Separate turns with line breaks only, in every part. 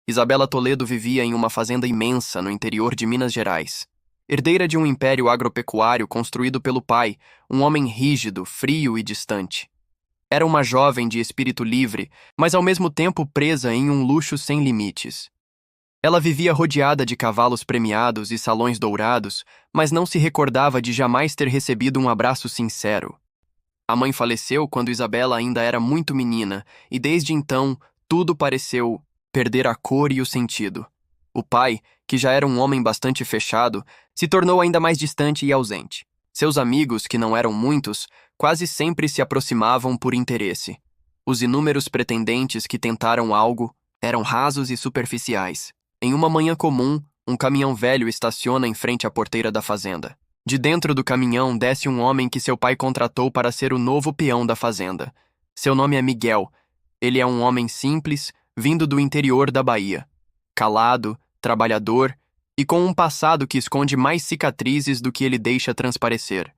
Isabela Toledo vivia em uma fazenda imensa no interior de Minas Gerais. Herdeira de um império agropecuário construído pelo pai, um homem rígido, frio e distante. Era uma jovem de espírito livre, mas ao mesmo tempo presa em um luxo sem limites. Ela vivia rodeada de cavalos premiados e salões dourados, mas não se recordava de jamais ter recebido um abraço sincero. A mãe faleceu quando Isabela ainda era muito menina, e desde então tudo pareceu perder a cor e o sentido. O pai, que já era um homem bastante fechado, se tornou ainda mais distante e ausente. Seus amigos, que não eram muitos, quase sempre se aproximavam por interesse. Os inúmeros pretendentes que tentaram algo eram rasos e superficiais. Em uma manhã comum, um caminhão velho estaciona em frente à porteira da fazenda. De dentro do caminhão desce um homem que seu pai contratou para ser o novo peão da fazenda. Seu nome é Miguel. Ele é um homem simples, vindo do interior da Bahia. Calado, trabalhador e com um passado que esconde mais cicatrizes do que ele deixa transparecer.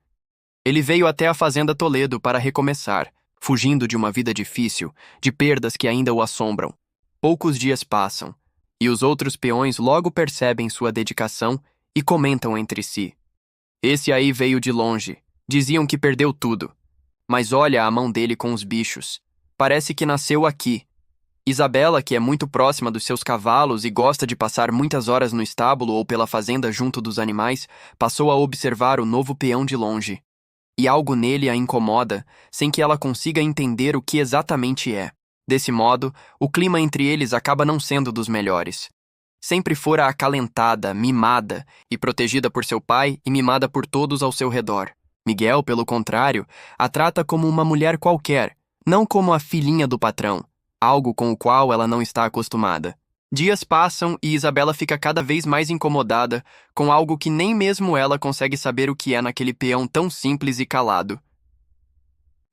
Ele veio até a fazenda Toledo para recomeçar, fugindo de uma vida difícil, de perdas que ainda o assombram. Poucos dias passam, e os outros peões logo percebem sua dedicação e comentam entre si. Esse aí veio de longe, diziam que perdeu tudo. Mas olha a mão dele com os bichos. Parece que nasceu aqui. Isabela, que é muito próxima dos seus cavalos e gosta de passar muitas horas no estábulo ou pela fazenda junto dos animais, passou a observar o novo peão de longe. E algo nele a incomoda, sem que ela consiga entender o que exatamente é. Desse modo, o clima entre eles acaba não sendo dos melhores. Sempre fora acalentada, mimada e protegida por seu pai e mimada por todos ao seu redor. Miguel, pelo contrário, a trata como uma mulher qualquer, não como a filhinha do patrão, algo com o qual ela não está acostumada. Dias passam e Isabela fica cada vez mais incomodada com algo que nem mesmo ela consegue saber o que é naquele peão tão simples e calado.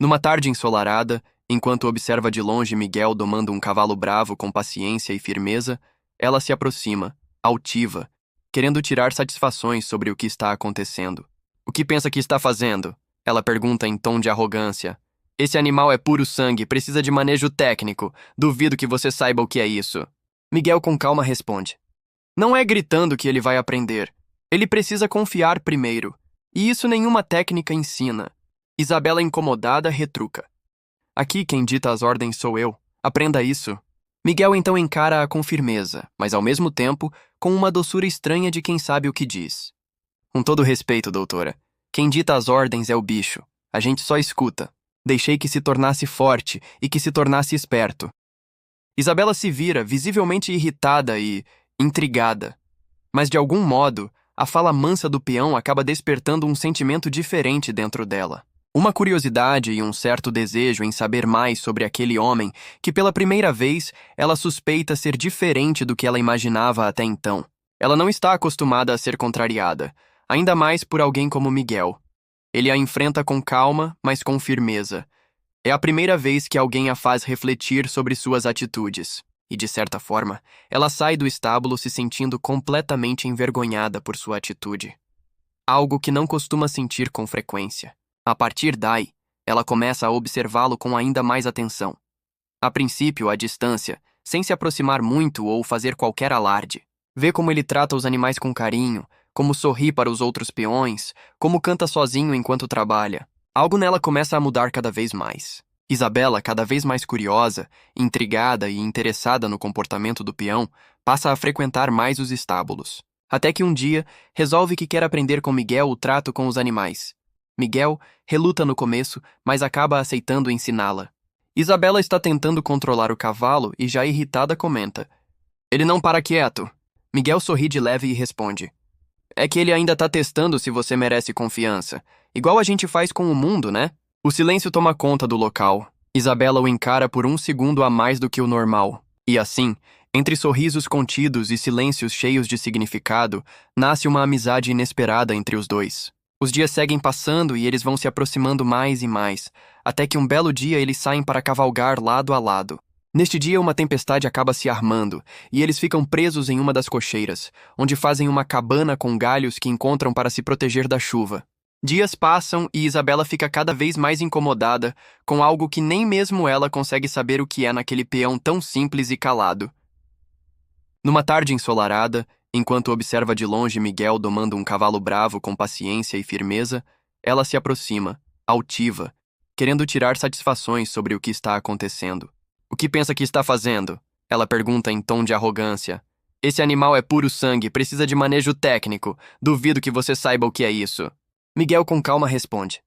Numa tarde ensolarada, enquanto observa de longe Miguel domando um cavalo bravo com paciência e firmeza, ela se aproxima, altiva, querendo tirar satisfações sobre o que está acontecendo. "O que pensa que está fazendo?" Ela pergunta em tom de arrogância. "Esse animal é puro sangue, precisa de manejo técnico. Duvido que você saiba o que é isso." Miguel com calma responde. "Não é gritando que ele vai aprender. Ele precisa confiar primeiro. E isso nenhuma técnica ensina." Isabela, incomodada, retruca. "Aqui quem dita as ordens sou eu. Aprenda isso." Miguel então encara-a com firmeza, mas ao mesmo tempo com uma doçura estranha de quem sabe o que diz. "Com todo respeito, doutora, quem dita as ordens é o bicho. A gente só escuta. Deixei que se tornasse forte e que se tornasse esperto." Isabela se vira, visivelmente irritada e intrigada. Mas de algum modo, a fala mansa do peão acaba despertando um sentimento diferente dentro dela. Uma curiosidade e um certo desejo em saber mais sobre aquele homem que pela primeira vez ela suspeita ser diferente do que ela imaginava até então. Ela não está acostumada a ser contrariada, ainda mais por alguém como Miguel. Ele a enfrenta com calma, mas com firmeza. É a primeira vez que alguém a faz refletir sobre suas atitudes. E, de certa forma, ela sai do estábulo se sentindo completamente envergonhada por sua atitude. Algo que não costuma sentir com frequência. A partir daí, ela começa a observá-lo com ainda mais atenção. A princípio, à distância, sem se aproximar muito ou fazer qualquer alarde. Vê como ele trata os animais com carinho, como sorri para os outros peões, como canta sozinho enquanto trabalha. Algo nela começa a mudar cada vez mais. Isabela, cada vez mais curiosa, intrigada e interessada no comportamento do peão, passa a frequentar mais os estábulos. Até que um dia, resolve que quer aprender com Miguel o trato com os animais. Miguel reluta no começo, mas acaba aceitando ensiná-la. Isabela está tentando controlar o cavalo e, já irritada, comenta. "Ele não para quieto." Miguel sorri de leve e responde. "É que ele ainda está testando se você merece confiança. Igual a gente faz com o mundo, né?" O silêncio toma conta do local. Isabela o encara por um segundo a mais do que o normal. E assim, entre sorrisos contidos e silêncios cheios de significado, nasce uma amizade inesperada entre os dois. Os dias seguem passando e eles vão se aproximando mais e mais, até que um belo dia eles saem para cavalgar lado a lado. Neste dia, uma tempestade acaba se armando, e eles ficam presos em uma das cocheiras, onde fazem uma cabana com galhos que encontram para se proteger da chuva. Dias passam e Isabela fica cada vez mais incomodada com algo que nem mesmo ela consegue saber o que é naquele peão tão simples e calado. Numa tarde ensolarada, enquanto observa de longe Miguel domando um cavalo bravo com paciência e firmeza, ela se aproxima, altiva, querendo tirar satisfações sobre o que está acontecendo. O que pensa que está fazendo? Ela pergunta em tom de arrogância. Esse animal é puro sangue, precisa de manejo técnico. Duvido que você saiba o que é isso. Miguel com calma responde.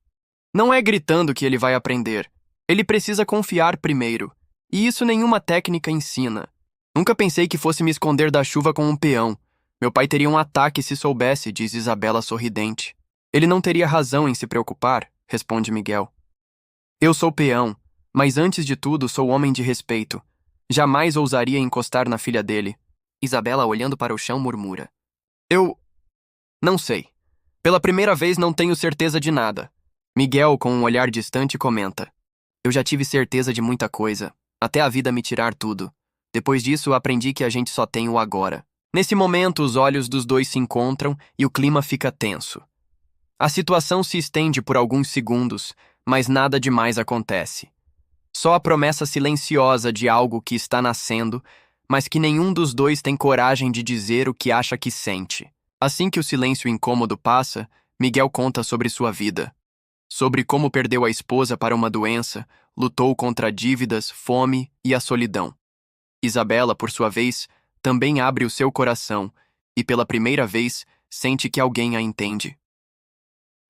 Não é gritando que ele vai aprender. Ele precisa confiar primeiro. E isso nenhuma técnica ensina. Nunca pensei que fosse me esconder da chuva com um peão. Meu pai teria um ataque se soubesse, diz Isabela sorridente. Ele não teria razão em se preocupar, responde Miguel. Eu sou peão, mas antes de tudo sou homem de respeito. Jamais ousaria encostar na filha dele. Isabela, olhando para o chão, murmura. Eu... não sei. Pela primeira vez não tenho certeza de nada. Miguel, com um olhar distante, comenta. Eu já tive certeza de muita coisa, até a vida me tirar tudo. Depois disso, aprendi que a gente só tem o agora. Nesse momento, os olhos dos dois se encontram e o clima fica tenso. A situação se estende por alguns segundos, mas nada demais acontece. Só a promessa silenciosa de algo que está nascendo, mas que nenhum dos dois tem coragem de dizer o que acha que sente. Assim que o silêncio incômodo passa, Miguel conta sobre sua vida. Sobre como perdeu a esposa para uma doença, lutou contra dívidas, fome e a solidão. Isabela, por sua vez, também abre o seu coração e, pela primeira vez, sente que alguém a entende.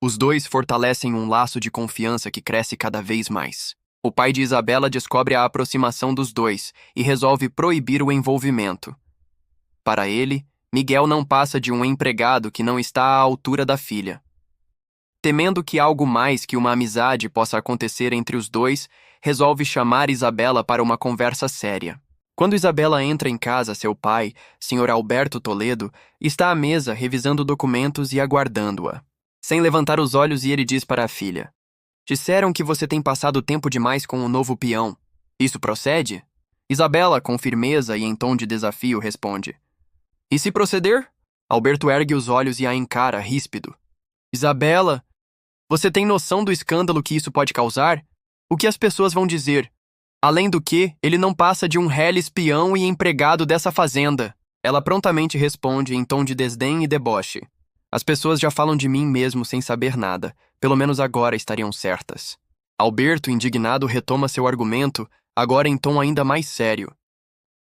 Os dois fortalecem um laço de confiança que cresce cada vez mais. O pai de Isabela descobre a aproximação dos dois e resolve proibir o envolvimento. Para ele, Miguel não passa de um empregado que não está à altura da filha. Temendo que algo mais que uma amizade possa acontecer entre os dois, resolve chamar Isabela para uma conversa séria. Quando Isabela entra em casa, seu pai, Sr. Alberto Toledo, está à mesa revisando documentos e aguardando-a. Sem levantar os olhos, ele diz para a filha. Disseram que você tem passado tempo demais com o novo peão. Isso procede? Isabela, com firmeza e em tom de desafio, responde. E se proceder? Alberto ergue os olhos e a encara, ríspido. Isabela, você tem noção do escândalo que isso pode causar? O que as pessoas vão dizer? Além do que, ele não passa de um reles peão e empregado dessa fazenda. Ela prontamente responde em tom de desdém e deboche. As pessoas já falam de mim mesmo sem saber nada. Pelo menos agora estariam certas. Alberto, indignado, retoma seu argumento, agora em tom ainda mais sério.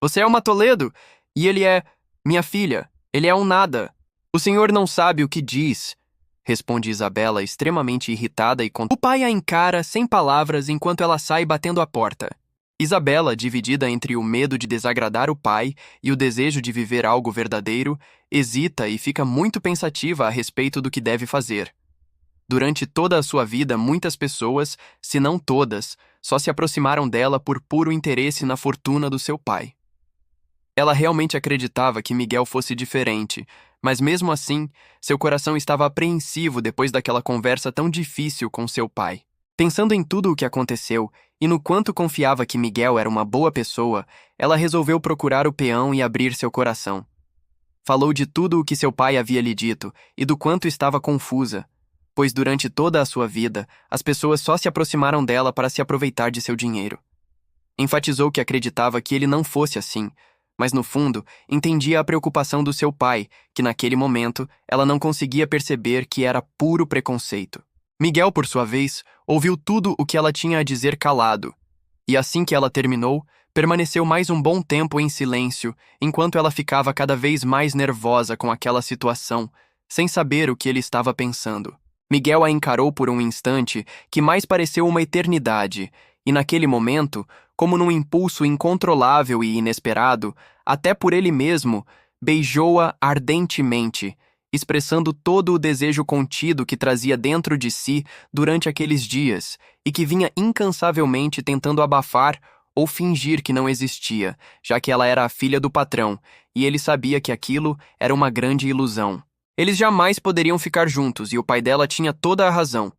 Você é uma Toledo, e ele é... minha filha, ele é um nada. O senhor não sabe o que diz, responde Isabela, extremamente irritada e O pai a encara sem palavras enquanto ela sai batendo a porta. Isabela, dividida entre o medo de desagradar o pai e o desejo de viver algo verdadeiro, hesita e fica muito pensativa a respeito do que deve fazer. Durante toda a sua vida, muitas pessoas, se não todas, só se aproximaram dela por puro interesse na fortuna do seu pai. Ela realmente acreditava que Miguel fosse diferente, mas mesmo assim, seu coração estava apreensivo depois daquela conversa tão difícil com seu pai. Pensando em tudo o que aconteceu e no quanto confiava que Miguel era uma boa pessoa, ela resolveu procurar o peão e abrir seu coração. Falou de tudo o que seu pai havia lhe dito e do quanto estava confusa, pois durante toda a sua vida, as pessoas só se aproximaram dela para se aproveitar de seu dinheiro. Enfatizou que acreditava que ele não fosse assim, mas no fundo, entendia a preocupação do seu pai, que naquele momento ela não conseguia perceber que era puro preconceito. Miguel, por sua vez, ouviu tudo o que ela tinha a dizer calado, e assim que ela terminou, permaneceu mais um bom tempo em silêncio, enquanto ela ficava cada vez mais nervosa com aquela situação, sem saber o que ele estava pensando. Miguel a encarou por um instante que mais pareceu uma eternidade, e naquele momento, como num impulso incontrolável e inesperado, até por ele mesmo, beijou-a ardentemente, expressando todo o desejo contido que trazia dentro de si durante aqueles dias e que vinha incansavelmente tentando abafar ou fingir que não existia, já que ela era a filha do patrão, e ele sabia que aquilo era uma grande ilusão. Eles jamais poderiam ficar juntos e o pai dela tinha toda a razão.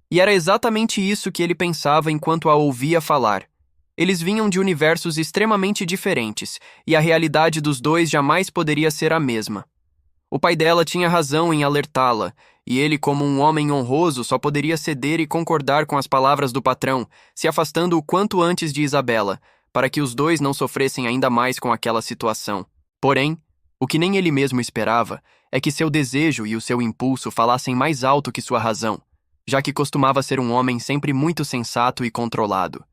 E era exatamente isso que ele pensava enquanto a ouvia falar. Eles vinham de universos extremamente diferentes, e a realidade dos dois jamais poderia ser a mesma. O pai dela tinha razão em alertá-la, e ele, como um homem honroso, só poderia ceder e concordar com as palavras do patrão, se afastando o quanto antes de Isabela, para que os dois não sofressem ainda mais com aquela situação. Porém, o que nem ele mesmo esperava é que seu desejo e o seu impulso falassem mais alto que sua razão, já que costumava ser um homem sempre muito sensato e controlado.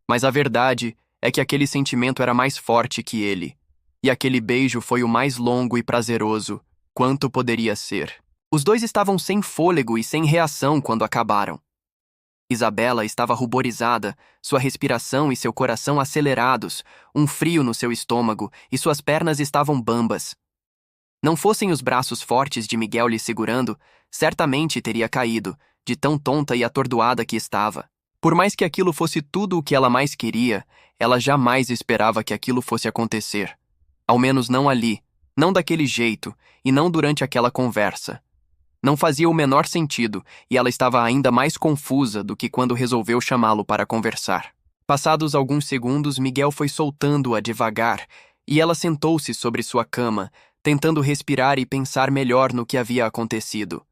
Mas a verdade é que aquele sentimento era mais forte que ele, e aquele beijo foi o mais longo e prazeroso quanto poderia ser. Os dois estavam sem fôlego e sem reação quando acabaram. Isabela estava ruborizada, sua respiração e seu coração acelerados, um frio no seu estômago e suas pernas estavam bambas. Não fossem os braços fortes de Miguel lhe segurando, certamente teria caído, de tão tonta e atordoada que estava. Por mais que aquilo fosse tudo o que ela mais queria, ela jamais esperava que aquilo fosse acontecer. Ao menos não ali, não daquele jeito, e não durante aquela conversa. Não fazia o menor sentido, e ela estava ainda mais confusa do que quando resolveu chamá-lo para conversar. Passados alguns segundos, Miguel foi soltando-a devagar, e ela sentou-se sobre sua cama, tentando respirar e pensar melhor no que havia acontecido.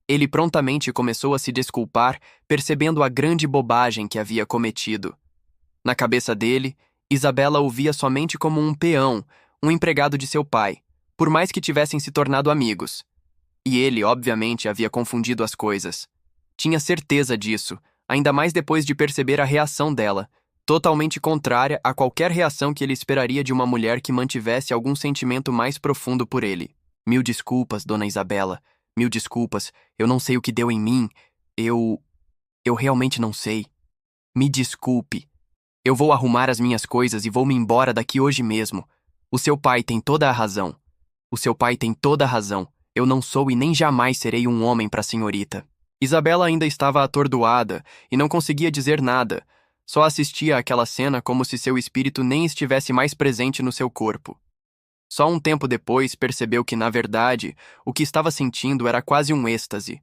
Ele prontamente começou a se desculpar, percebendo a grande bobagem que havia cometido. Na cabeça dele, Isabela o via somente como um peão, um empregado de seu pai, por mais que tivessem se tornado amigos. E ele, obviamente, havia confundido as coisas. Tinha certeza disso, ainda mais depois de perceber a reação dela, totalmente contrária a qualquer reação que ele esperaria de uma mulher que mantivesse algum sentimento mais profundo por ele. Mil desculpas, dona Isabela. Mil desculpas. Eu não sei o que deu em mim. Eu realmente não sei. Me desculpe. Eu vou arrumar as minhas coisas e vou me embora daqui hoje mesmo. O seu pai tem toda a razão. O seu pai tem toda a razão. Eu não sou e nem jamais serei um homem para a senhorita. Isabela ainda estava atordoada e não conseguia dizer nada. Só assistia àquela cena como se seu espírito nem estivesse mais presente no seu corpo. Só um tempo depois percebeu que, na verdade, o que estava sentindo era quase um êxtase.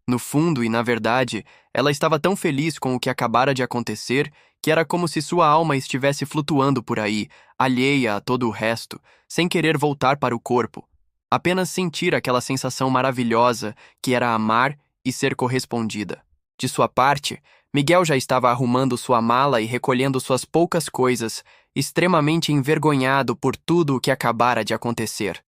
No fundo e na verdade, ela estava tão feliz com o que acabara de acontecer que era como se sua alma estivesse flutuando por aí, alheia a todo o resto, sem querer voltar para o corpo. Apenas sentir aquela sensação maravilhosa que era amar e ser correspondida. De sua parte, Miguel já estava arrumando sua mala e recolhendo suas poucas coisas, extremamente envergonhado por tudo o que acabara de acontecer.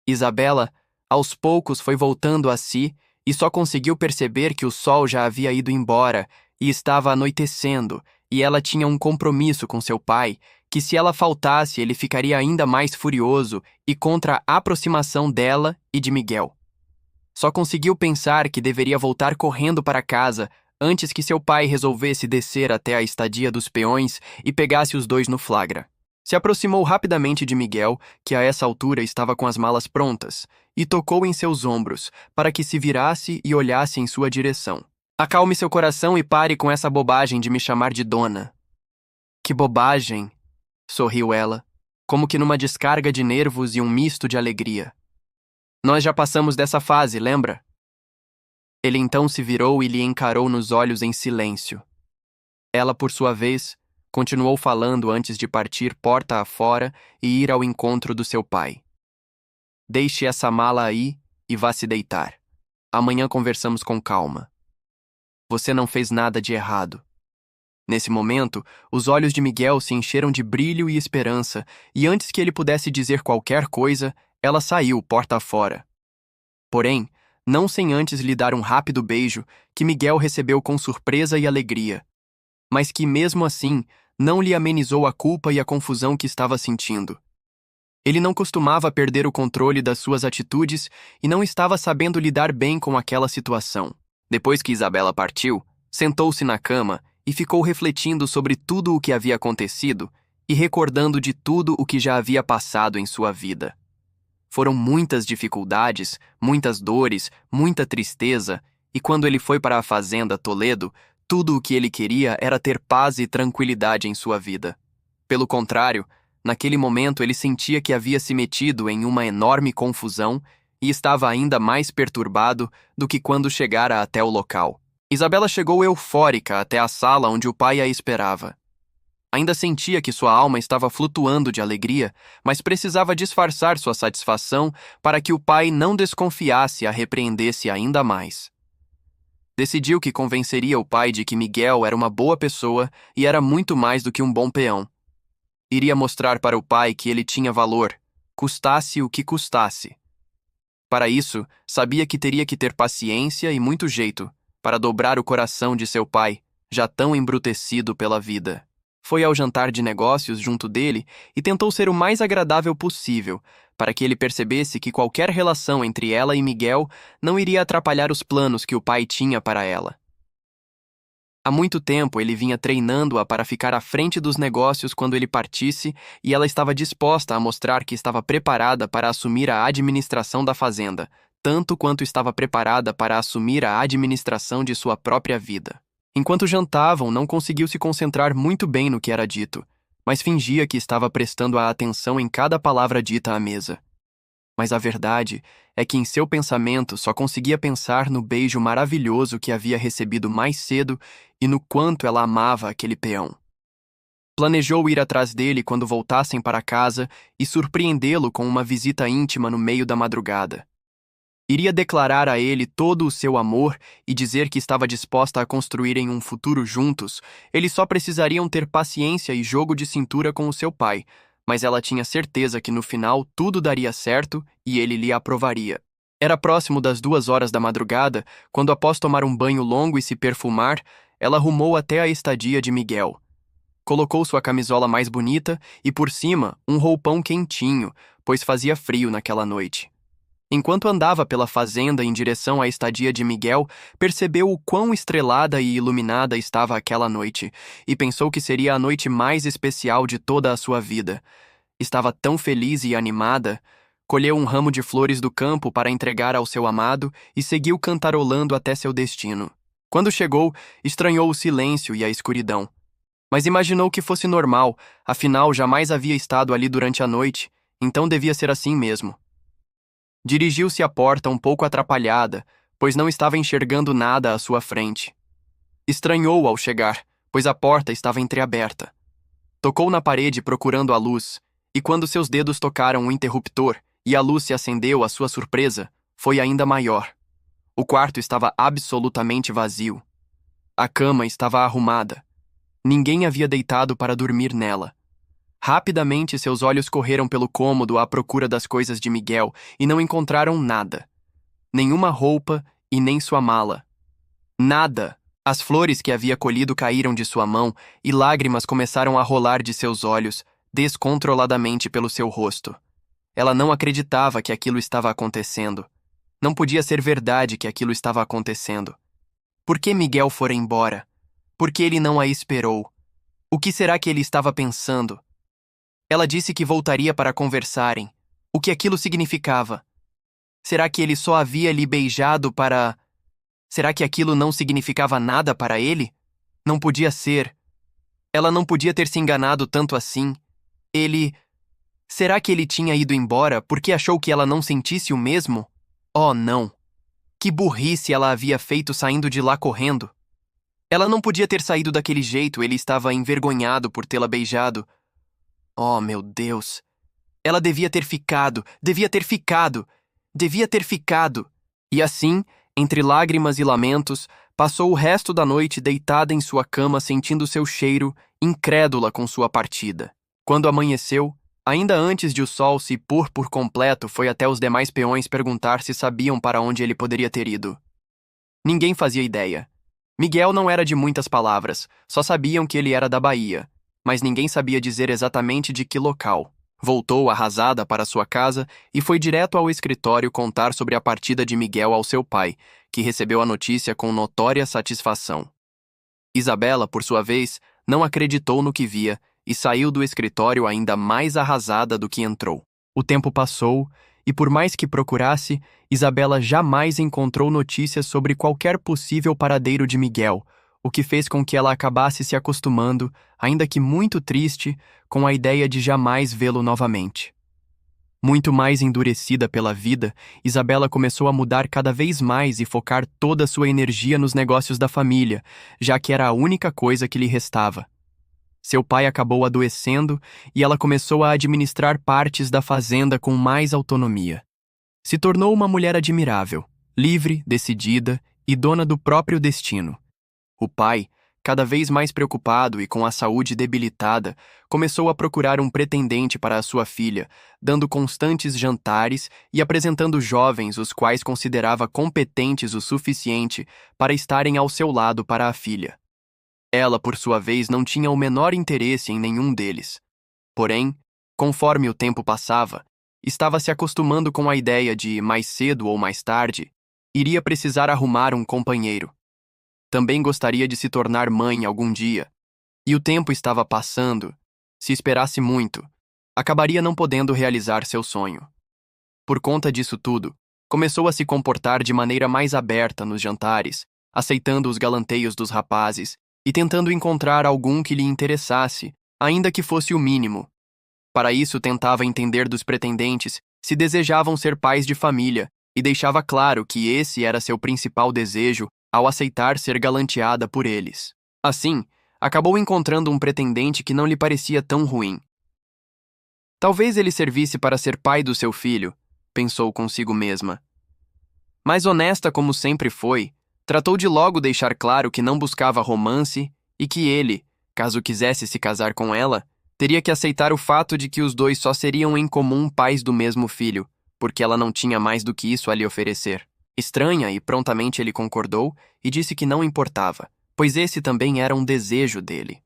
Isabela, aos poucos, foi voltando a si e só conseguiu perceber que o sol já havia ido embora e estava anoitecendo, e ela tinha um compromisso com seu pai, que se ela faltasse ele ficaria ainda mais furioso e contra a aproximação dela e de Miguel. Só conseguiu pensar que deveria voltar correndo para casa antes que seu pai resolvesse descer até a estadia dos peões e pegasse os dois no flagra. Se aproximou rapidamente de Miguel, que a essa altura estava com as malas prontas, e tocou em seus ombros para que se virasse e olhasse em sua direção. Acalme seu coração e pare com essa bobagem de me chamar de dona. Que bobagem! Sorriu ela, como que numa descarga de nervos e um misto de alegria. Nós já passamos dessa fase, lembra? Ele então se virou e lhe encarou nos olhos em silêncio. Ela, por sua vez, continuou falando antes de partir porta afora e ir ao encontro do seu pai. Deixe essa mala aí e vá se deitar. Amanhã conversamos com calma. Você não fez nada de errado. Nesse momento, os olhos de Miguel se encheram de brilho e esperança, e antes que ele pudesse dizer qualquer coisa, ela saiu porta afora. Porém, não sem antes lhe dar um rápido beijo, que Miguel recebeu com surpresa e alegria, mas que, mesmo assim, não lhe amenizou a culpa e a confusão que estava sentindo. Ele não costumava perder o controle das suas atitudes e não estava sabendo lidar bem com aquela situação. Depois que Isabela partiu, sentou-se na cama e ficou refletindo sobre tudo o que havia acontecido e recordando de tudo o que já havia passado em sua vida. Foram muitas dificuldades, muitas dores, muita tristeza, e quando ele foi para a fazenda Toledo, tudo o que ele queria era ter paz e tranquilidade em sua vida. Pelo contrário, naquele momento ele sentia que havia se metido em uma enorme confusão e estava ainda mais perturbado do que quando chegara até o local. Isabela chegou eufórica até a sala onde o pai a esperava. Ainda sentia que sua alma estava flutuando de alegria, mas precisava disfarçar sua satisfação para que o pai não desconfiasse e a repreendesse ainda mais. Decidiu que convenceria o pai de que Miguel era uma boa pessoa e era muito mais do que um bom peão. Iria mostrar para o pai que ele tinha valor, custasse o que custasse. Para isso, sabia que teria que ter paciência e muito jeito para dobrar o coração de seu pai, já tão embrutecido pela vida. Foi ao jantar de negócios junto dele e tentou ser o mais agradável possível, para que ele percebesse que qualquer relação entre ela e Miguel não iria atrapalhar os planos que o pai tinha para ela. Há muito tempo ele vinha treinando-a para ficar à frente dos negócios quando ele partisse, e ela estava disposta a mostrar que estava preparada para assumir a administração da fazenda, tanto quanto estava preparada para assumir a administração de sua própria vida. Enquanto jantavam, não conseguiu se concentrar muito bem no que era dito, mas fingia que estava prestando a atenção em cada palavra dita à mesa. Mas a verdade é que em seu pensamento só conseguia pensar no beijo maravilhoso que havia recebido mais cedo e no quanto ela amava aquele peão. Planejou ir atrás dele quando voltassem para casa e surpreendê-lo com uma visita íntima no meio da madrugada. Iria declarar a ele todo o seu amor e dizer que estava disposta a construírem um futuro juntos. Eles só precisariam ter paciência e jogo de cintura com o seu pai, mas ela tinha certeza que no final tudo daria certo e ele lhe aprovaria. Era próximo das 2 horas da madrugada, quando após tomar um banho longo e se perfumar, ela rumou até a estadia de Miguel. Colocou sua camisola mais bonita e, por cima, um roupão quentinho, pois fazia frio naquela noite. Enquanto andava pela fazenda em direção à estadia de Miguel, percebeu o quão estrelada e iluminada estava aquela noite, e pensou que seria a noite mais especial de toda a sua vida. Estava tão feliz e animada, colheu um ramo de flores do campo para entregar ao seu amado e seguiu cantarolando até seu destino. Quando chegou, estranhou o silêncio e a escuridão. Mas imaginou que fosse normal, afinal jamais havia estado ali durante a noite, então devia ser assim mesmo. Dirigiu-se à porta um pouco atrapalhada, pois não estava enxergando nada à sua frente. Estranhou ao chegar, pois a porta estava entreaberta. Tocou na parede procurando a luz, e quando seus dedos tocaram o interruptor e a luz se acendeu, a sua surpresa foi ainda maior. O quarto estava absolutamente vazio. A cama estava arrumada. Ninguém havia deitado para dormir nela. Rapidamente seus olhos correram pelo cômodo à procura das coisas de Miguel e não encontraram nada. Nenhuma roupa e nem sua mala. Nada! As flores que havia colhido caíram de sua mão e lágrimas começaram a rolar de seus olhos, descontroladamente pelo seu rosto. Ela não acreditava que aquilo estava acontecendo. Não podia ser verdade que aquilo estava acontecendo. Por que Miguel fora embora? Por que ele não a esperou? O que será que ele estava pensando? Ela disse que voltaria para conversarem. O que aquilo significava? Será que ele só havia lhe beijado para... Será que aquilo não significava nada para ele? Não podia ser. Ela não podia ter se enganado tanto assim. Ele... Será que ele tinha ido embora porque achou que ela não sentisse o mesmo? Oh, não. Que burrice ela havia feito saindo de lá correndo. Ela não podia ter saído daquele jeito, ele estava envergonhado por tê-la beijado. Oh, meu Deus. Ela devia ter ficado. E assim, entre lágrimas e lamentos, passou o resto da noite deitada em sua cama sentindo seu cheiro, incrédula com sua partida. Quando amanheceu, ainda antes de o sol se pôr por completo, foi até os demais peões perguntar se sabiam para onde ele poderia ter ido. Ninguém fazia ideia. Miguel não era de muitas palavras, só sabiam que ele era da Bahia, mas ninguém sabia dizer exatamente de que local. Voltou arrasada para sua casa e foi direto ao escritório contar sobre a partida de Miguel ao seu pai, que recebeu a notícia com notória satisfação. Isabela, por sua vez, não acreditou no que via e saiu do escritório ainda mais arrasada do que entrou. O tempo passou e, por mais que procurasse, Isabela jamais encontrou notícias sobre qualquer possível paradeiro de Miguel, o que fez com que ela acabasse se acostumando, ainda que muito triste, com a ideia de jamais vê-lo novamente. Muito mais endurecida pela vida, Isabela começou a mudar cada vez mais e focar toda a sua energia nos negócios da família, já que era a única coisa que lhe restava. Seu pai acabou adoecendo e ela começou a administrar partes da fazenda com mais autonomia. Se tornou uma mulher admirável, livre, decidida e dona do próprio destino. O pai, cada vez mais preocupado e com a saúde debilitada, começou a procurar um pretendente para a sua filha, dando constantes jantares e apresentando jovens os quais considerava competentes o suficiente para estarem ao seu lado para a filha. Ela, por sua vez, não tinha o menor interesse em nenhum deles. Porém, conforme o tempo passava, estava se acostumando com a ideia de, mais cedo ou mais tarde, iria precisar arrumar um companheiro. Também gostaria de se tornar mãe algum dia. E o tempo estava passando. Se esperasse muito, acabaria não podendo realizar seu sonho. Por conta disso tudo, começou a se comportar de maneira mais aberta nos jantares, aceitando os galanteios dos rapazes e tentando encontrar algum que lhe interessasse, ainda que fosse o mínimo. Para isso, tentava entender dos pretendentes se desejavam ser pais de família e deixava claro que esse era seu principal desejo ao aceitar ser galanteada por eles. Assim, acabou encontrando um pretendente que não lhe parecia tão ruim. Talvez ele servisse para ser pai do seu filho, pensou consigo mesma. Mas honesta como sempre foi, tratou de logo deixar claro que não buscava romance e que ele, caso quisesse se casar com ela, teria que aceitar o fato de que os dois só seriam em comum pais do mesmo filho, porque ela não tinha mais do que isso a lhe oferecer. Estranha, e prontamente ele concordou e disse que não importava, pois esse também era um desejo dele.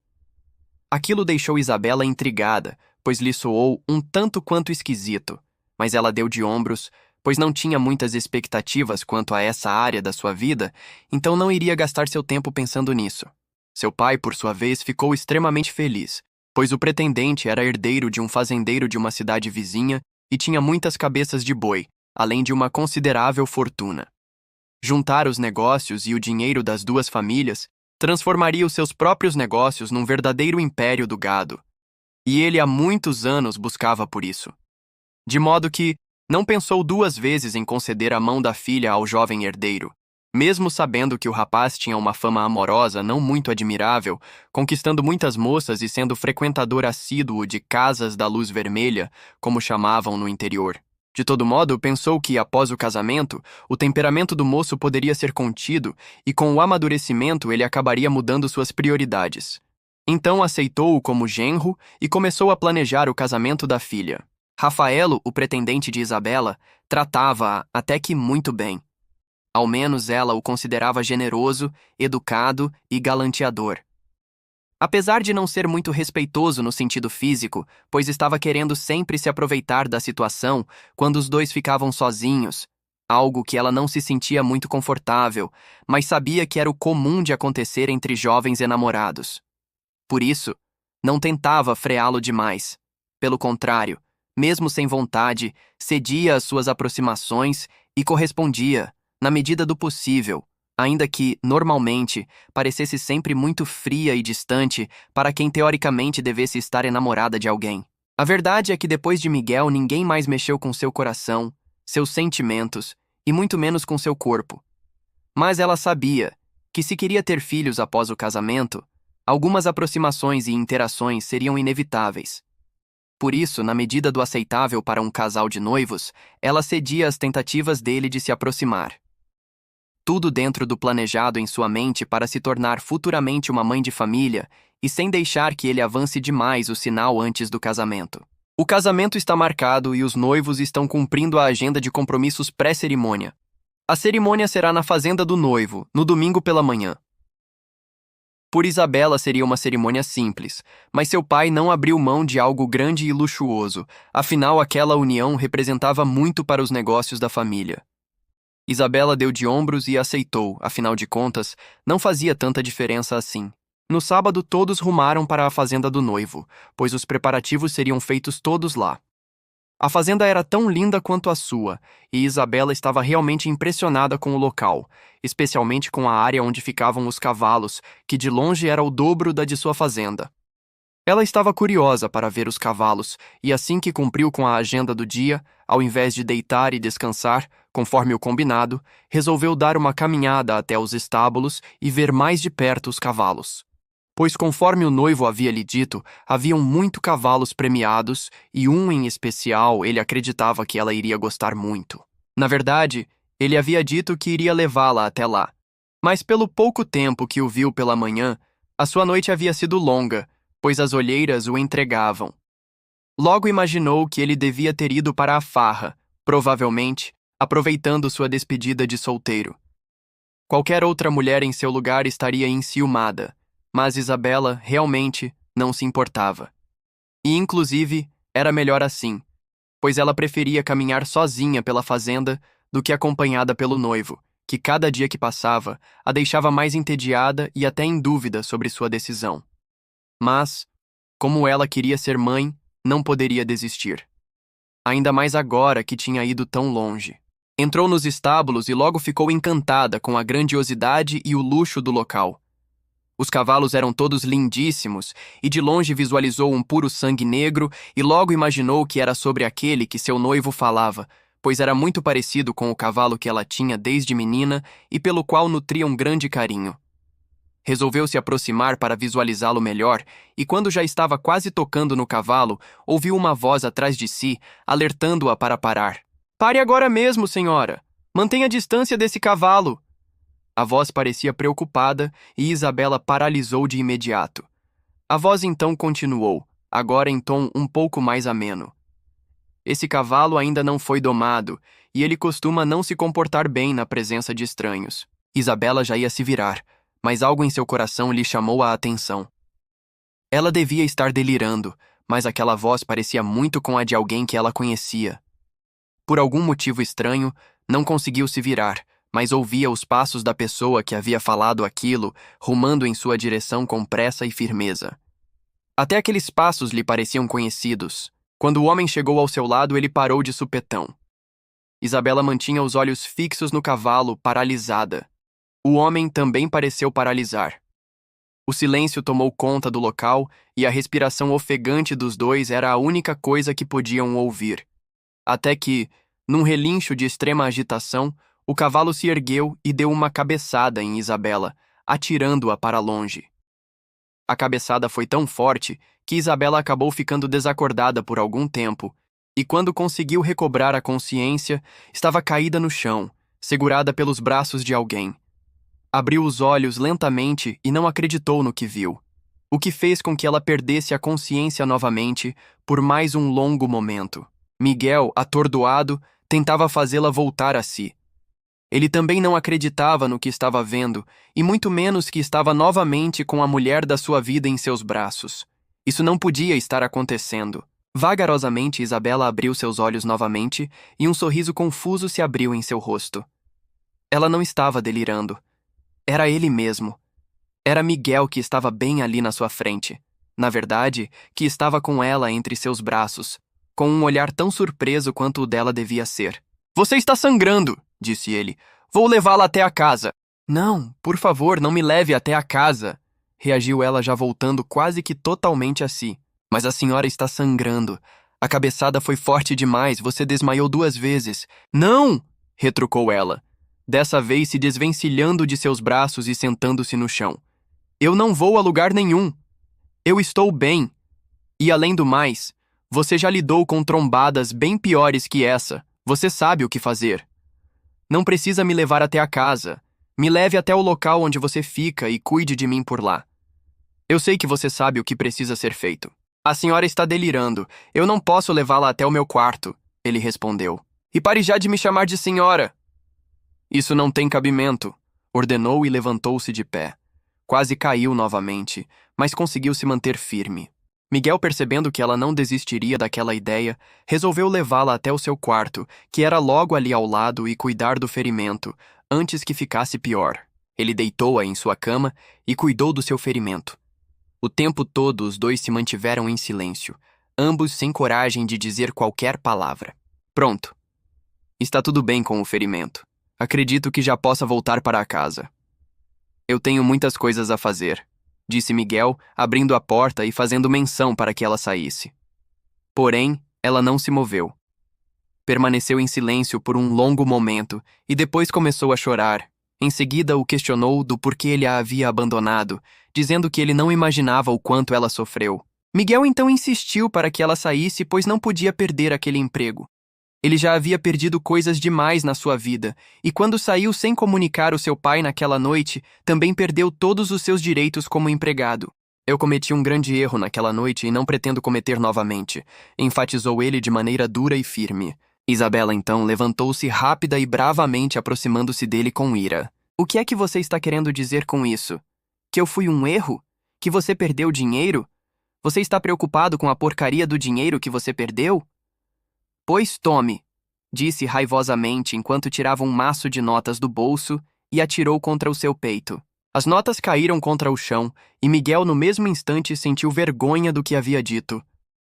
Aquilo deixou Isabela intrigada, pois lhe soou um tanto quanto esquisito, mas ela deu de ombros, pois não tinha muitas expectativas quanto a essa área da sua vida, então não iria gastar seu tempo pensando nisso. Seu pai, por sua vez, ficou extremamente feliz, pois o pretendente era herdeiro de um fazendeiro de uma cidade vizinha e tinha muitas cabeças de boi, além de uma considerável fortuna. Juntar os negócios e o dinheiro das duas famílias transformaria os seus próprios negócios num verdadeiro império do gado. E ele há muitos anos buscava por isso. De modo que não pensou duas vezes em conceder a mão da filha ao jovem herdeiro, mesmo sabendo que o rapaz tinha uma fama amorosa não muito admirável, conquistando muitas moças e sendo frequentador assíduo de casas da luz vermelha, como chamavam no interior. De todo modo, pensou que, após o casamento, o temperamento do moço poderia ser contido e, com o amadurecimento, ele acabaria mudando suas prioridades. Então aceitou-o como genro e começou a planejar o casamento da filha. Rafaelo, o pretendente de Isabela, tratava-a até que muito bem. Ao menos ela o considerava generoso, educado e galanteador. Apesar de não ser muito respeitoso no sentido físico, pois estava querendo sempre se aproveitar da situação quando os dois ficavam sozinhos, algo que ela não se sentia muito confortável, mas sabia que era o comum de acontecer entre jovens enamorados. Por isso, não tentava freá-lo demais. Pelo contrário, mesmo sem vontade, cedia às suas aproximações e correspondia, na medida do possível, ainda que, normalmente, parecesse sempre muito fria e distante para quem teoricamente devesse estar enamorada de alguém. A verdade é que depois de Miguel ninguém mais mexeu com seu coração, seus sentimentos e muito menos com seu corpo. Mas ela sabia que se queria ter filhos após o casamento, algumas aproximações e interações seriam inevitáveis. Por isso, na medida do aceitável para um casal de noivos, ela cedia às tentativas dele de se aproximar. Tudo dentro do planejado em sua mente para se tornar futuramente uma mãe de família e sem deixar que ele avance demais o sinal antes do casamento. O casamento está marcado e os noivos estão cumprindo a agenda de compromissos pré-cerimônia. A cerimônia será na fazenda do noivo, no domingo pela manhã. Por Isabela seria uma cerimônia simples, mas seu pai não abriu mão de algo grande e luxuoso, afinal aquela união representava muito para os negócios da família. Isabela deu de ombros e aceitou, afinal de contas, não fazia tanta diferença assim. No sábado todos rumaram para a fazenda do noivo, pois os preparativos seriam feitos todos lá. A fazenda era tão linda quanto a sua, e Isabela estava realmente impressionada com o local, especialmente com a área onde ficavam os cavalos, que de longe era o dobro da de sua fazenda. Ela estava curiosa para ver os cavalos, e assim que cumpriu com a agenda do dia, ao invés de deitar e descansar, conforme o combinado, resolveu dar uma caminhada até os estábulos e ver mais de perto os cavalos. Pois conforme o noivo havia lhe dito, haviam muito cavalos premiados e um em especial ele acreditava que ela iria gostar muito. Na verdade, ele havia dito que iria levá-la até lá. Mas pelo pouco tempo que o viu pela manhã, A sua noite havia sido longa, pois as olheiras o entregavam. Logo imaginou que ele devia ter ido para a farra, provavelmente aproveitando sua despedida de solteiro. Qualquer outra mulher em seu lugar estaria enciumada, mas Isabela realmente não se importava. E, inclusive, era melhor assim, pois ela preferia caminhar sozinha pela fazenda do que acompanhada pelo noivo, que cada dia que passava a deixava mais entediada e até em dúvida sobre sua decisão. Mas, como ela queria ser mãe, não poderia desistir. Ainda mais agora que tinha ido tão longe. Entrou nos estábulos e logo ficou encantada com a grandiosidade e o luxo do local. Os cavalos eram todos lindíssimos e de longe visualizou um puro sangue negro e logo imaginou que era sobre aquele que seu noivo falava, pois era muito parecido com o cavalo que ela tinha desde menina e pelo qual nutria um grande carinho. Resolveu se aproximar para visualizá-lo melhor e quando já estava quase tocando no cavalo, ouviu uma voz atrás de si, alertando-a para parar. "Pare agora mesmo, senhora! Mantenha a distância desse cavalo!" A voz parecia preocupada e Isabela paralisou de imediato. A voz então continuou, agora em tom um pouco mais ameno. "Esse cavalo ainda não foi domado e ele costuma não se comportar bem na presença de estranhos." Isabela já ia se virar, mas algo em seu coração lhe chamou a atenção. Ela devia estar delirando, mas aquela voz parecia muito com a de alguém que ela conhecia. Por algum motivo estranho, não conseguiu se virar, mas ouvia os passos da pessoa que havia falado aquilo, rumando em sua direção com pressa e firmeza. Até aqueles passos lhe pareciam conhecidos. Quando o homem chegou ao seu lado, ele parou de supetão. Isabela mantinha os olhos fixos no cavalo, paralisada. O homem também pareceu paralisar. O silêncio tomou conta do local e a respiração ofegante dos dois era a única coisa que podiam ouvir. Até que, num relincho de extrema agitação, o cavalo se ergueu e deu uma cabeçada em Isabela, atirando-a para longe. A cabeçada foi tão forte que Isabela acabou ficando desacordada por algum tempo, e quando conseguiu recobrar a consciência, estava caída no chão, segurada pelos braços de alguém. Abriu os olhos lentamente e não acreditou no que viu, o que fez com que ela perdesse a consciência novamente por mais um longo momento. Miguel, atordoado, tentava fazê-la voltar a si. Ele também não acreditava no que estava vendo, e muito menos que estava novamente com a mulher da sua vida em seus braços. Isso não podia estar acontecendo. Vagarosamente, Isabela abriu seus olhos novamente e um sorriso confuso se abriu em seu rosto. Ela não estava delirando. Era ele mesmo. Era Miguel que estava bem ali na sua frente. Na verdade, que estava com ela entre seus braços, com um olhar tão surpreso quanto o dela devia ser. "Você está sangrando", disse ele. "Vou levá-la até a casa." "Não, por favor, não me leve até a casa", reagiu ela já voltando quase que totalmente a si. "Mas a senhora está sangrando. A cabeçada foi forte demais, você desmaiou 2 vezes." "Não!", retrucou ela, dessa vez se desvencilhando de seus braços e sentando-se no chão. "Eu não vou a lugar nenhum. Eu estou bem. E além do mais, você já lidou com trombadas bem piores que essa. Você sabe o que fazer. Não precisa me levar até a casa. Me leve até o local onde você fica e cuide de mim por lá. Eu sei que você sabe o que precisa ser feito." "A senhora está delirando. Eu não posso levá-la até o meu quarto", ele respondeu. "E pare já de me chamar de senhora." "Isso não tem cabimento", ordenou e levantou-se de pé. Quase caiu novamente, mas conseguiu se manter firme. Miguel, percebendo que ela não desistiria daquela ideia, resolveu levá-la até o seu quarto, que era logo ali ao lado, e cuidar do ferimento, antes que ficasse pior. Ele deitou-a em sua cama e cuidou do seu ferimento. O tempo todo os dois se mantiveram em silêncio, ambos sem coragem de dizer qualquer palavra. "Pronto. Está tudo bem com o ferimento. Acredito que já possa voltar para a casa." "Eu tenho muitas coisas a fazer", disse Miguel, abrindo a porta e fazendo menção para que ela saísse. Porém, ela não se moveu. Permaneceu em silêncio por um longo momento e depois começou a chorar. Em seguida, o questionou do porquê ele a havia abandonado, dizendo que ele não imaginava o quanto ela sofreu. Miguel então insistiu para que ela saísse, pois não podia perder aquele emprego. Ele já havia perdido coisas demais na sua vida, e quando saiu sem comunicar o seu pai naquela noite, também perdeu todos os seus direitos como empregado. Eu cometi um grande erro naquela noite e não pretendo cometer novamente, enfatizou ele de maneira dura e firme. Isabela, então, levantou-se rápida e bravamente, aproximando-se dele com ira. O que é que você está querendo dizer com isso? Que eu fui um erro? Que você perdeu dinheiro? Você está preocupado com a porcaria do dinheiro que você perdeu? Pois tome, disse raivosamente enquanto tirava um maço de notas do bolso e atirou contra o seu peito. As notas caíram contra o chão e Miguel no mesmo instante sentiu vergonha do que havia dito.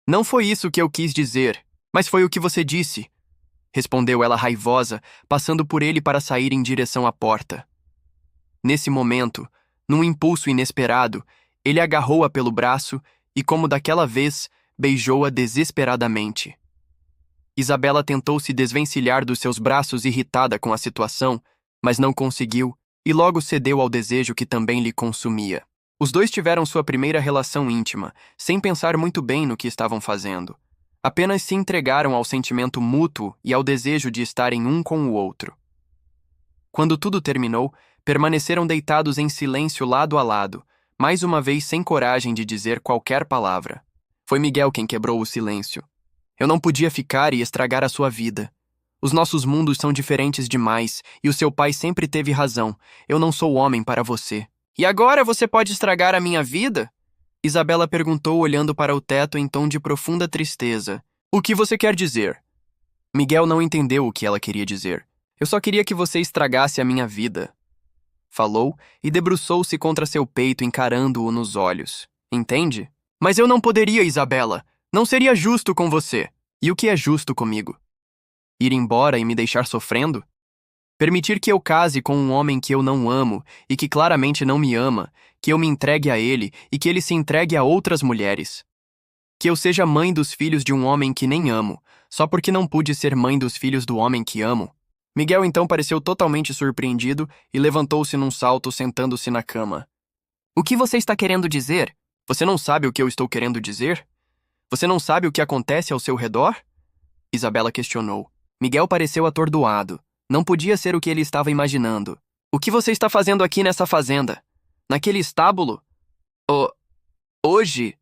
Não foi isso que eu quis dizer, mas foi o que você disse, respondeu ela raivosa, passando por ele para sair em direção à porta. Nesse momento, num impulso inesperado, ele agarrou-a pelo braço e, como daquela vez, beijou-a desesperadamente. Isabela tentou se desvencilhar dos seus braços irritada com a situação, mas não conseguiu e logo cedeu ao desejo que também lhe consumia. Os dois tiveram sua primeira relação íntima, sem pensar muito bem no que estavam fazendo. Apenas se entregaram ao sentimento mútuo e ao desejo de estarem um com o outro. Quando tudo terminou, permaneceram deitados em silêncio lado a lado, mais uma vez sem coragem de dizer qualquer palavra. Foi Miguel quem quebrou o silêncio. Eu não podia ficar e estragar a sua vida. Os nossos mundos são diferentes demais e o seu pai sempre teve razão. Eu não sou homem para você. E agora você pode estragar a minha vida? Isabela perguntou olhando para o teto em tom de profunda tristeza. O que você quer dizer? Miguel não entendeu o que ela queria dizer. Eu só queria que você estragasse a minha vida. Falou e debruçou-se contra seu peito encarando-o nos olhos. Entende? Mas eu não poderia, Isabela. Não seria justo com você. E o que é justo comigo? Ir embora e me deixar sofrendo? Permitir que eu case com um homem que eu não amo e que claramente não me ama, que eu me entregue a ele e que ele se entregue a outras mulheres. Que eu seja mãe dos filhos de um homem que nem amo, só porque não pude ser mãe dos filhos do homem que amo. Miguel então pareceu totalmente surpreendido e levantou-se num salto, sentando-se na cama. O que você está querendo dizer? Você não sabe o que eu estou querendo dizer? Você não sabe o que acontece ao seu redor? Isabela questionou. Miguel pareceu atordoado. Não podia ser o que ele estava imaginando. O que você está fazendo aqui nessa fazenda? Naquele estábulo? Hoje?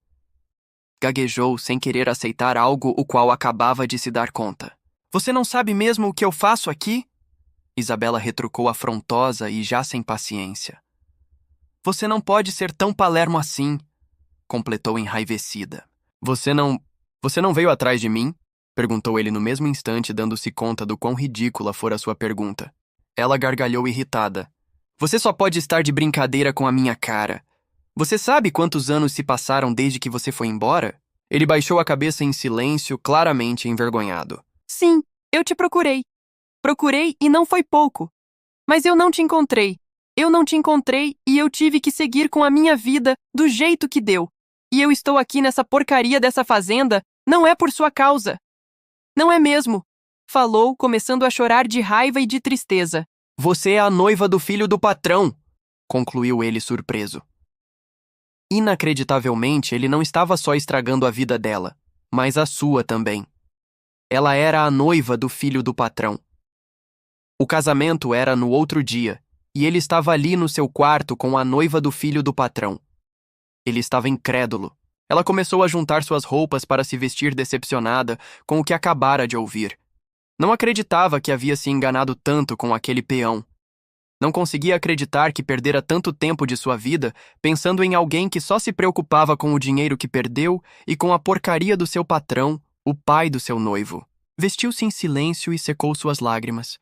Gaguejou sem querer aceitar algo o qual acabava de se dar conta. Você não sabe mesmo o que eu faço aqui? Isabela retrucou afrontosa e já sem paciência. Você não pode ser tão palermo assim, completou enraivecida. Você não veio atrás de mim? Perguntou ele no mesmo instante, dando-se conta do quão ridícula fora sua pergunta. Ela gargalhou irritada. Você só pode estar de brincadeira com a minha cara. Você sabe quantos anos se passaram desde que você foi embora? Ele baixou a cabeça em silêncio, claramente envergonhado.
Sim, eu te procurei. Procurei e não foi pouco. Mas eu não te encontrei. Eu não te encontrei e eu tive que seguir com a minha vida do jeito que deu. E eu estou aqui nessa porcaria dessa fazenda, não é por sua causa. Não é mesmo? Falou, começando a chorar de raiva e de tristeza.
Você é a noiva do filho do patrão, concluiu ele surpreso. Inacreditavelmente, ele não estava só estragando a vida dela, mas a sua também. Ela era a noiva do filho do patrão. O casamento era no outro dia, e ele estava ali no seu quarto com a noiva do filho do patrão. Ele estava incrédulo. Ela começou a juntar suas roupas para se vestir decepcionada com o que acabara de ouvir. Não acreditava que havia se enganado tanto com aquele peão. Não conseguia acreditar que perdera tanto tempo de sua vida pensando em alguém que só se preocupava com o dinheiro que perdeu e com a porcaria do seu patrão, o pai do seu noivo. Vestiu-se em silêncio e secou suas lágrimas.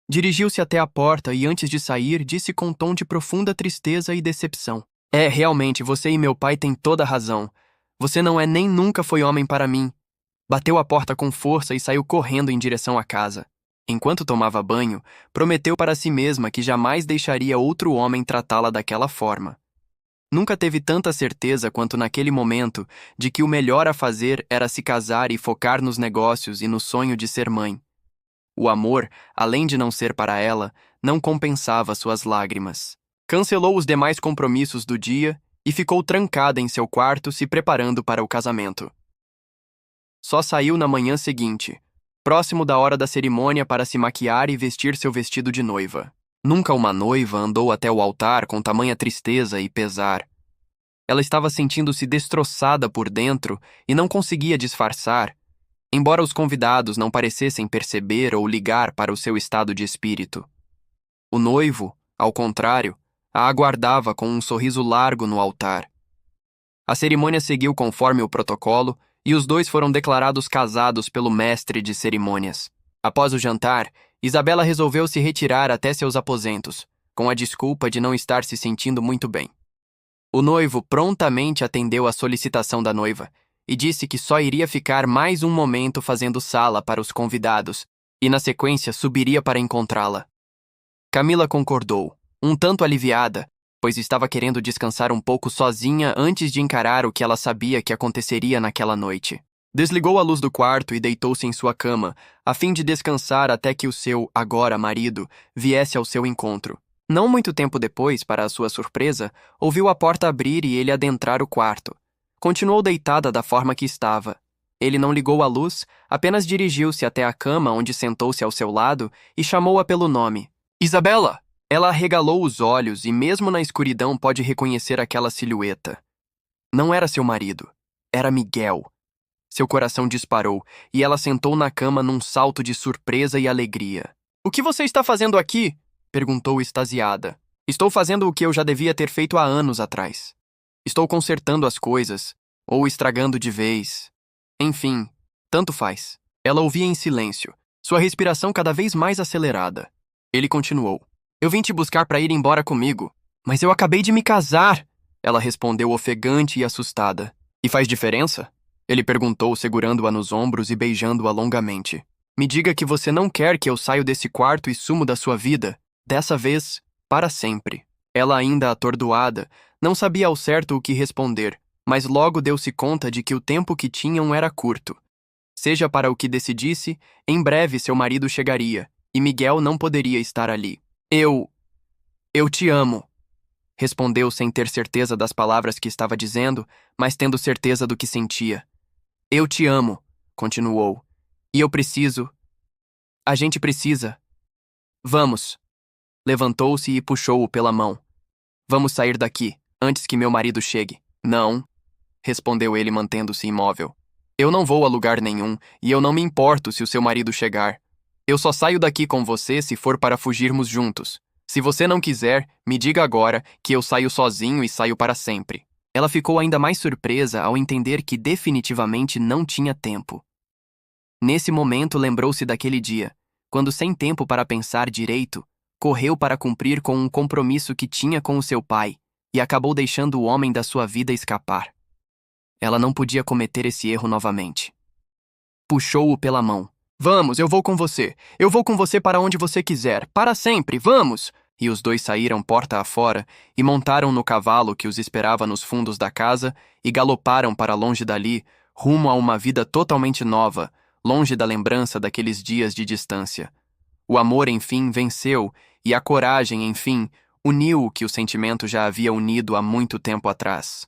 Dirigiu-se até a porta e, antes de sair, disse com um tom de profunda tristeza e decepção. Realmente, você e meu pai têm toda a razão. Você não é nem nunca foi homem para mim. Bateu a porta com força e saiu correndo em direção à casa. Enquanto tomava banho, prometeu para si mesma que jamais deixaria outro homem tratá-la daquela forma. Nunca teve tanta certeza quanto naquele momento de que o melhor a fazer era se casar e focar nos negócios e no sonho de ser mãe. O amor, além de não ser para ela, não compensava suas lágrimas. Cancelou os demais compromissos do dia e ficou trancada em seu quarto se preparando para o casamento. Só saiu na manhã seguinte, próximo da hora da cerimônia para se maquiar e vestir seu vestido de noiva. Nunca uma noiva andou até o altar com tamanha tristeza e pesar. Ela estava sentindo-se destroçada por dentro e não conseguia disfarçar, embora os convidados não parecessem perceber ou ligar para o seu estado de espírito. O noivo, ao contrário, a aguardava com um sorriso largo no altar. A cerimônia seguiu conforme o protocolo e os dois foram declarados casados pelo mestre de cerimônias. Após o jantar, Isabela resolveu se retirar até seus aposentos, com a desculpa de não estar se sentindo muito bem. O noivo prontamente atendeu à solicitação da noiva e disse que só iria ficar mais um momento fazendo sala para os convidados e, na sequência, subiria para encontrá-la. Camila concordou, um tanto aliviada, pois estava querendo descansar um pouco sozinha antes de encarar o que ela sabia que aconteceria naquela noite. Desligou a luz do quarto e deitou-se em sua cama, a fim de descansar até que o seu, agora marido, viesse ao seu encontro. Não muito tempo depois, para a sua surpresa, ouviu a porta abrir e ele adentrar o quarto. Continuou deitada da forma que estava. Ele não ligou a luz, apenas dirigiu-se até a cama onde sentou-se ao seu lado e chamou-a pelo nome. Isabela! Ela arregalou os olhos e mesmo na escuridão pôde reconhecer aquela silhueta. Não era seu marido. Era Miguel. Seu coração disparou e ela sentou na cama num salto de surpresa e alegria. "O que você está fazendo aqui?" perguntou extasiada. "Estou fazendo o que eu já devia ter feito há anos atrás. Estou consertando as coisas, ou estragando de vez. Enfim, tanto faz." Ela ouvia em silêncio, sua respiração cada vez mais acelerada. Ele continuou. "Eu vim te buscar para ir embora comigo, mas eu acabei de me casar." Ela respondeu ofegante e assustada. "E faz diferença?" Ele perguntou, segurando-a nos ombros e beijando-a longamente. "Me diga que você não quer que eu saia desse quarto e sumo da sua vida. Dessa vez, para sempre." Ela, ainda atordoada, não sabia ao certo o que responder, mas logo deu-se conta de que o tempo que tinham era curto. Seja para o que decidisse, em breve seu marido chegaria, e Miguel não poderia estar ali. Eu te amo", respondeu sem ter certeza das palavras que estava dizendo, mas tendo certeza do que sentia. "Eu te amo", continuou, "e eu preciso. A gente precisa. Vamos." Levantou-se e puxou-o pela mão. "Vamos sair daqui, antes que meu marido chegue." "Não", respondeu ele mantendo-se imóvel. "Eu não vou a lugar nenhum, e eu não me importo se o seu marido chegar. Eu só saio daqui com você se for para fugirmos juntos. Se você não quiser, me diga agora que eu saio sozinho e saio para sempre." Ela ficou ainda mais surpresa ao entender que definitivamente não tinha tempo. Nesse momento lembrou-se daquele dia, quando sem tempo para pensar direito, correu para cumprir com um compromisso que tinha com o seu pai e acabou deixando o homem da sua vida escapar. Ela não podia cometer esse erro novamente. Puxou-o pela mão. "Vamos, eu vou com você. Eu vou com você para onde você quiser. Para sempre, vamos!" E os dois saíram porta afora e montaram no cavalo que os esperava nos fundos da casa e galoparam para longe dali, rumo a uma vida totalmente nova, longe da lembrança daqueles dias de distância. O amor, enfim, venceu e a coragem, enfim, uniu o que o sentimento já havia unido há muito tempo atrás.